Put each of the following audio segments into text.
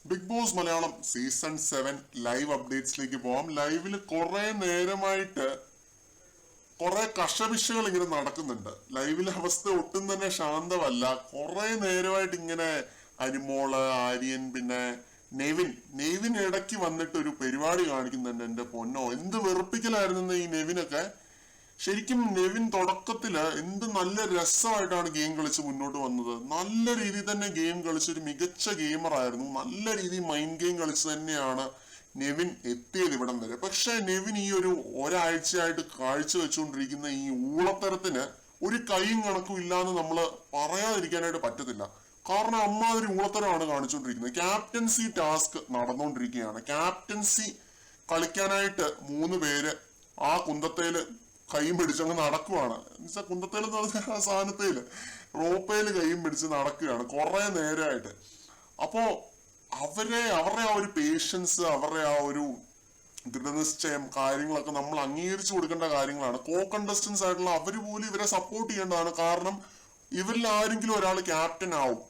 Big Boss Malayalam season 7 live അപ്ഡേറ്റ്സിലേക്ക് പോവാം. ലൈവില് കുറെ നേരമായിട്ട് കുറെ കഷവിഷകൾ ഇങ്ങനെ നടക്കുന്നുണ്ട്. ലൈവിലെ അവസ്ഥ ഒട്ടും തന്നെ ശാന്തമല്ല. കുറെ നേരമായിട്ട് ഇങ്ങനെ അനിമോള്, ആര്യൻ, പിന്നെ നെവിൻ ഇടയ്ക്ക് വന്നിട്ട് ഒരു പരിപാടി കാണിക്കുന്നുണ്ട്. എന്റെ പൊന്നോ, എന്ത് വെറുപ്പിക്കലായിരുന്നു ഈ നെവിനൊക്കെ. ശരിക്കും നെവിൻ തുടക്കത്തില് എന്ത് നല്ല രസമായിട്ടാണ് ഗെയിം കളിച്ച് മുന്നോട്ട് വന്നത്. നല്ല രീതിയിൽ തന്നെ ഗെയിം കളിച്ചൊരു മികച്ച ഗെയിമർ ആയിരുന്നു. നല്ല രീതിയിൽ മൈൻഡ് ഗെയിം കളിച്ച് തന്നെയാണ് നെവിൻ എത്തിയത് ഇവിടം വരെ. പക്ഷെ നെവിൻ ഈ ഒരാഴ്ചയായിട്ട് കാഴ്ചവെച്ചുകൊണ്ടിരിക്കുന്ന ഈ ഊളത്തരത്തിന് ഒരു കൈയും കണക്കും ഇല്ലാന്ന് നമ്മള് പറയാതിരിക്കാനായിട്ട് പറ്റത്തില്ല. കാരണം അമ്മാതിരി ഊളത്തരമാണ് കാണിച്ചുകൊണ്ടിരിക്കുന്നത്. ക്യാപ്റ്റൻസി ടാസ്ക് നടന്നുകൊണ്ടിരിക്കുകയാണ്. ക്യാപ്റ്റൻസി കളിക്കാനായിട്ട് 3 പേര് ആ കുന്തത്തേല് കൈയും പിടിച്ചങ്ങ് നടക്കുവാണ്. എന്നുവെച്ചാൽ കുന്തത്തേല് ആ സാധനത്തേല് റോപ്പയില് കൈയും പിടിച്ച് നടക്കുകയാണ് കുറെ നേരമായിട്ട്. അപ്പോ അവരുടെ ആ ഒരു പേഷ്യൻസ്, അവരുടെ ആ ഒരു ദൃഢനിശ്ചയം, കാര്യങ്ങളൊക്കെ നമ്മൾ അംഗീകരിച്ചു കൊടുക്കേണ്ട കാര്യങ്ങളാണ്. കണ്ടസ്റ്റൻസ് ആയിട്ടുള്ള അവര് പോലും ഇവരെ സപ്പോർട്ട് ചെയ്യേണ്ടതാണ്. കാരണം ഇവരിൽ ആരെങ്കിലും ഒരാൾ ക്യാപ്റ്റൻ ആവും.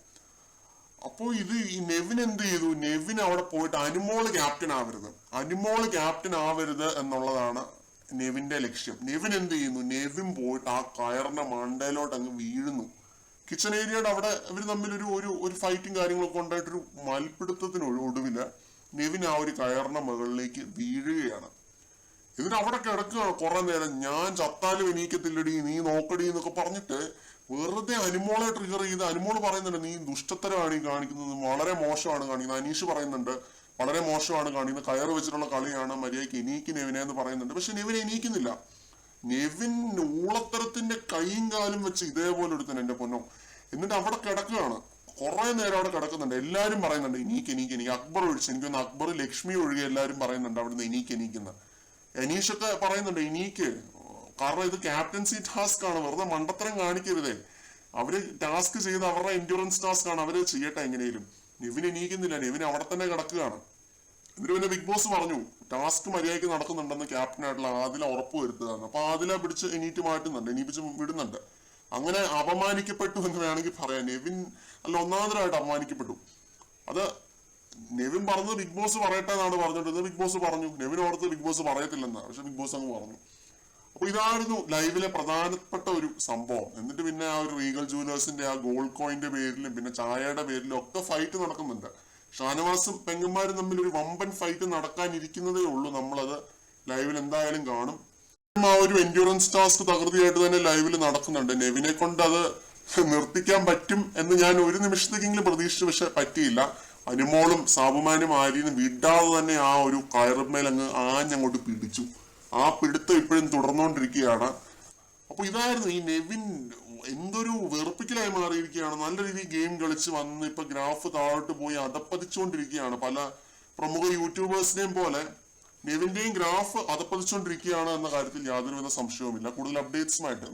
അപ്പോ ഈ നെവിൻ എന്ത് ചെയ്തു? നെവിൻ അവിടെ പോയിട്ട് അനിമോള് ക്യാപ്റ്റൻ ആവരുത് എന്നുള്ളതാണ് നെവിന്റെ ലക്ഷ്യം. നെവിൻ എന്ത് ചെയ്യുന്നു? നെവിൻ പോയിട്ട് ആ കയറിന്റെ മണ്ടയിലോട്ട് അങ്ങ് വീഴുന്നു. കിച്ചൺ ഏരിയയുടെ അവിടെ ഇവർ തമ്മിൽ ഒരു ഫൈറ്റും കാര്യങ്ങളൊക്കെ ഉണ്ടായിട്ടൊരു മൽപ്പിടുത്തത്തിന് ഒടുവില് നെവിൻ ആ ഒരു കയറിന്റെ മുകളിലേക്ക് വീഴുകയാണ്. എന്നിട്ട് അവിടെ കിടക്കുകയാണ് കുറെ നേരം. ഞാൻ ചത്താലും എണീക്കത്തില്ലടി, നീ നോക്കടി എന്നൊക്കെ പറഞ്ഞിട്ട് വെറുതെ അനിമോളെ ട്രിഗർ ചെയ്ത് അനിമോള് പറയുന്നുണ്ട്, നീ ദുഷ്ടത്തരമാണ് ഈ കാണിക്കുന്നത്, വളരെ മോശമാണ് കാണിക്കുന്നത്. അനീഷ് പറയുന്നുണ്ട്, വളരെ മോശമാണ് കാണിക്കുന്നത്, കയറ് വെച്ചിട്ടുള്ള കളിയാണ്, മര്യാദയ്ക്ക് എണീക്ക് നെവിനെ എന്ന് പറയുന്നുണ്ട്. പക്ഷെ നെവിൻ എണീക്കുന്നില്ല. നെവിൻ ഊളത്തരത്തിന്റെ കൈയും കാലും വെച്ച് ഇതേപോലെ എടുത്തന്നെ എന്റെ പൊന്നോ. എന്നിട്ട് അവിടെ കിടക്കുകയാണ് കുറെ നേരം. അവിടെ കിടക്കുന്നുണ്ട്. എല്ലാരും പറയുന്നുണ്ട് എണീക്ക്. അക്ബർ ഒഴിച്ച്, എനിക്കൊന്ന് അക്ബർ, ലക്ഷ്മി ഒഴികെ എല്ലാരും പറയുന്നുണ്ട് അവിടുന്ന് എണീക്കുന്ന. അനീഷൊക്കെ പറയുന്നുണ്ട് എണീക്ക്, കാരണം ഇത് ക്യാപ്റ്റൻസി ടാസ്ക് ആണ്, വെറുതെ മണ്ടത്തരം കാണിക്കരുതേ. അവര് ടാസ്ക് ചെയ്ത് അവരുടെ എൻഡ്യൂറൻസ് ടാസ്ക് ആണ്, അവര് ചെയ്യട്ടെ എങ്ങനെയും. നെവിൻ എണീക്കുന്നില്ല. നെവിൻ അവിടെ തന്നെ കിടക്കുകയാണ്. എന്നിട്ട് പിന്നെ ബിഗ് ബോസ് പറഞ്ഞു ടാസ്ക് മര്യാദയ്ക്ക് നടക്കുന്നുണ്ടെന്ന് ക്യാപ്റ്റൻ ആയിട്ടുള്ള ആദില ഉറപ്പ് വരുത്തുകയാണ്. അപ്പൊ ആദില പിടിച്ച് എണീറ്റ് മാറ്റുന്നുണ്ട്, എണീപ്പിച്ച് വിടുന്നുണ്ട്. അങ്ങനെ അപമാനിക്കപ്പെട്ടു എന്ന് വേണമെങ്കിൽ പറയാം. നെവിൻ ഒന്നാമതായിട്ട് അപമാനിക്കപ്പെട്ടു. അത് നെവിൻ പറഞ്ഞത് ബിഗ് ബോസ് പറയട്ടെ എന്നാണ് പറഞ്ഞിട്ട് ബിഗ് ബോസ് പറഞ്ഞു. നെവിൻ ഓർത്ത് ബിഗ് ബോസ് പറയത്തില്ലെന്നാ, പക്ഷെ ബിഗ് ബോസ് അങ്ങ് പറഞ്ഞു. അപ്പൊ ഇതായിരുന്നു ലൈവിലെ പ്രധാനപ്പെട്ട ഒരു സംഭവം. എന്നിട്ട് പിന്നെ ആ ഒരു റീഗൽ ജുവലേഴ്സിന്റെ ആ ഗോൾഡ് കോയിന്റെ പേരിലും പിന്നെ ചായയുടെ പേരിലും ഒക്കെ ഫൈറ്റ് നടക്കുന്നുണ്ട്. ഷാനവാസും പെങ്ങന്മാരും തമ്മിൽ ഒരു വമ്പൻ ഫൈറ്റ് നടക്കാനിരിക്കുന്നതേ ഉള്ളൂ. നമ്മളത് ലൈവിൽ എന്തായാലും കാണും. ആ ഒരു എൻഡ്യൂറൻസ് ടാസ്ക് തകൃതിയായിട്ട് തന്നെ ലൈവിൽ നടക്കുന്നുണ്ട്. നെവിനെ കൊണ്ട് അത് നിർത്തിക്കാൻ പറ്റും എന്ന് ഞാൻ ഒരു നിമിഷത്തേക്കെങ്കിലും പ്രതീക്ഷിച്ചു, പക്ഷെ പറ്റിയില്ല. അനിമോളും സാബുമാനും ആര്യനും വിടാതെ തന്നെ ആ ഒരു കയറുമേൽ അങ്ങ് ആഞ്ഞങ്ങോട്ട് പിടിച്ചു. ആ പിടുത്തം ഇപ്പോഴും തുടർന്നുകൊണ്ടിരിക്കുകയാണ്. അപ്പൊ ഇതായിരുന്നു ഈ നെവിൻ. എന്തൊരു വെറുപ്പിക്കലായി മാറിയിരിക്കുകയാണ്. നല്ല രീതിയിൽ ഗെയിം കളിച്ച് വന്ന് ഇപ്പൊ ഗ്രാഫ് താഴോട്ട് പോയി അതപ്പതിച്ചുകൊണ്ടിരിക്കുകയാണ്. പല പ്രമുഖ യൂട്യൂബേഴ്സിനെയും പോലെ നെവിന്റെയും ഗ്രാഫ് അതപ്പതിച്ചുകൊണ്ടിരിക്കുകയാണ് എന്ന കാര്യത്തിൽ യാതൊരുവിധ സംശയവുമില്ല. കൂടുതൽ അപ്ഡേറ്റ്സുമായിട്ട്